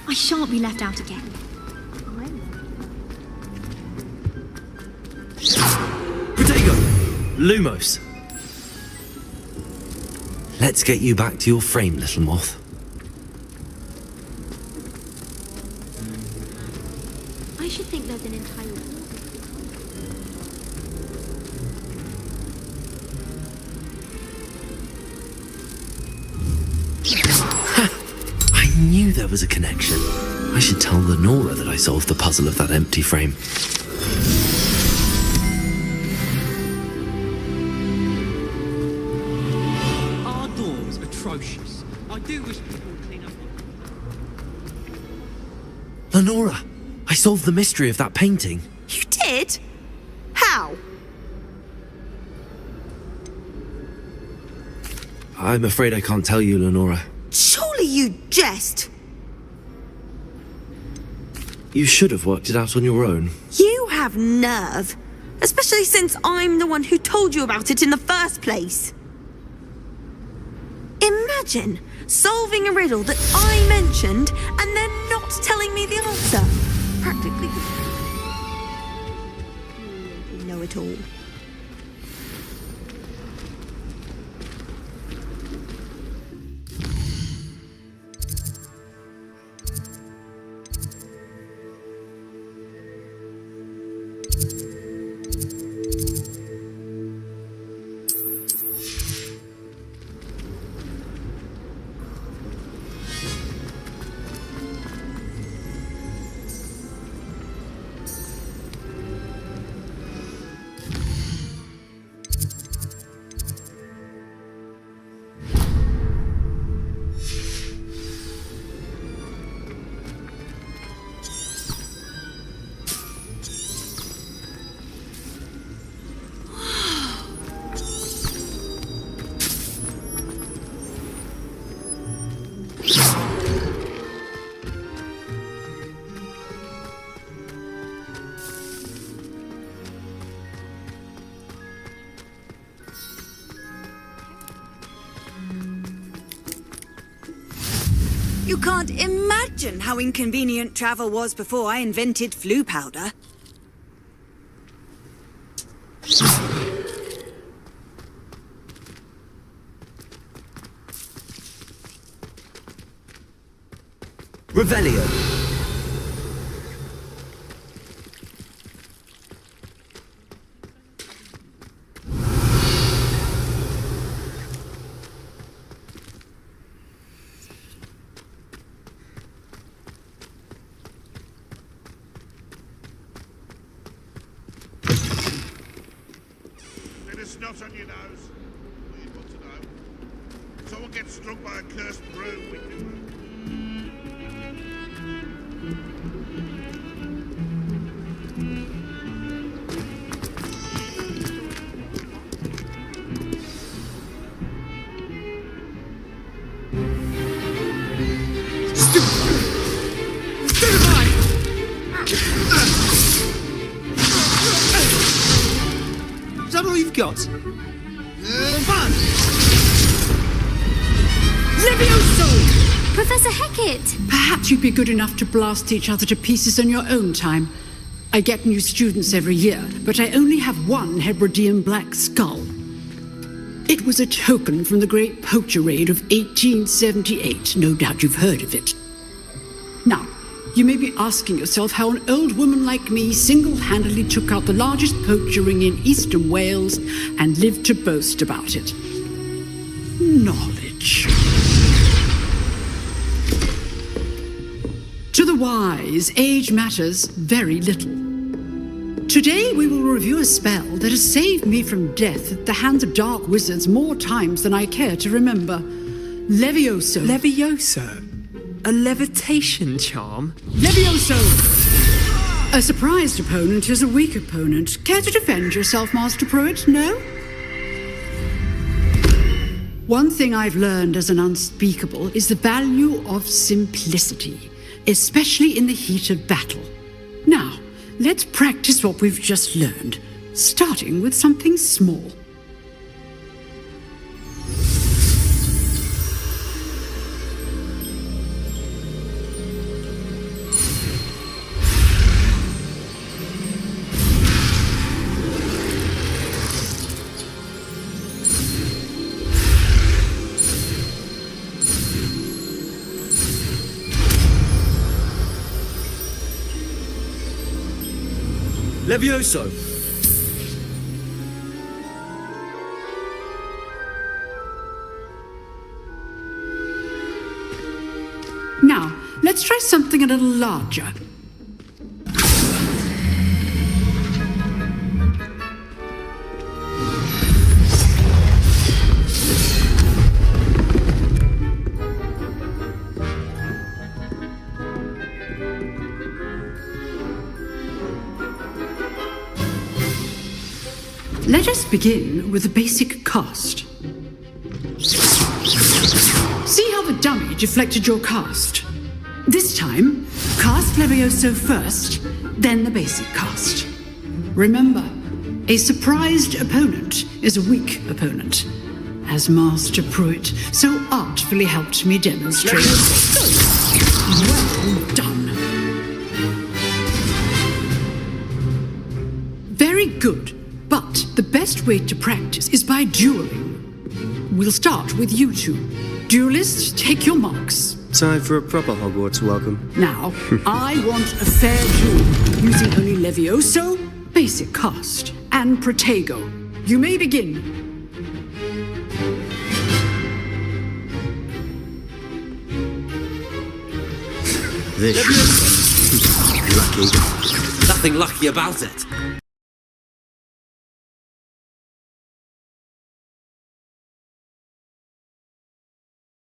I shan't be left out again. Protego! Lumos! Let's get you back to your frame, little moth. I should think there's an entire war. I knew there was a connection. I should tell Lenora that I solved the puzzle of that empty frame. Our door's atrocious. I do wish people would clean up. Lenora! I solved the mystery of that painting. You did? How? I'm afraid I can't tell you, Lenora. Surely you jest. You should have worked it out on your own. You have nerve. Especially since I'm the one who told you about it in the first place. Imagine solving a riddle that I mentioned and then not telling me the answer. Practically. You know it all. You can't imagine how inconvenient travel was before I invented flu powder. Revelio. Snot on your nose. We'd want to know. Someone gets struck by a cursed broom, we do. Is that all you've got? Levioso! Professor Hecat! Perhaps you'd be good enough to blast each other to pieces on your own time. I get new students every year, but I only have one Hebridean black skull. It was a token from the Great Poacher Raid of 1878. No doubt you've heard of it. Now, you may be asking yourself how an old woman like me single-handedly took out the largest poacher ring in eastern Wales and lived to boast about it. Knowledge. To the wise, age matters very little. Today we will review a spell that has saved me from death at the hands of dark wizards more times than I care to remember. Levioso. Levioso? A levitation charm? Levioso! A surprised opponent is a weak opponent. Care to defend yourself, Master Pruitt? No? One thing I've learned as an unspeakable is the value of simplicity, especially in the heat of battle. Now, let's practice what we've just learned, starting with something small. Levioso! Now, let's try something a little larger. Let us begin with the basic cast. See how the dummy deflected your cast? This time, cast Levioso first, then the basic cast. Remember, a surprised opponent is a weak opponent, as Master Pruitt so artfully helped me demonstrate. Well done. Very good. But the best way to practice is by dueling. We'll start with you two. Duelists, take your marks. Time for a proper Hogwarts welcome. Now, I want a fair duel, using only Levioso, basic cast, and Protego. You may begin. Lucky. Nothing lucky about it.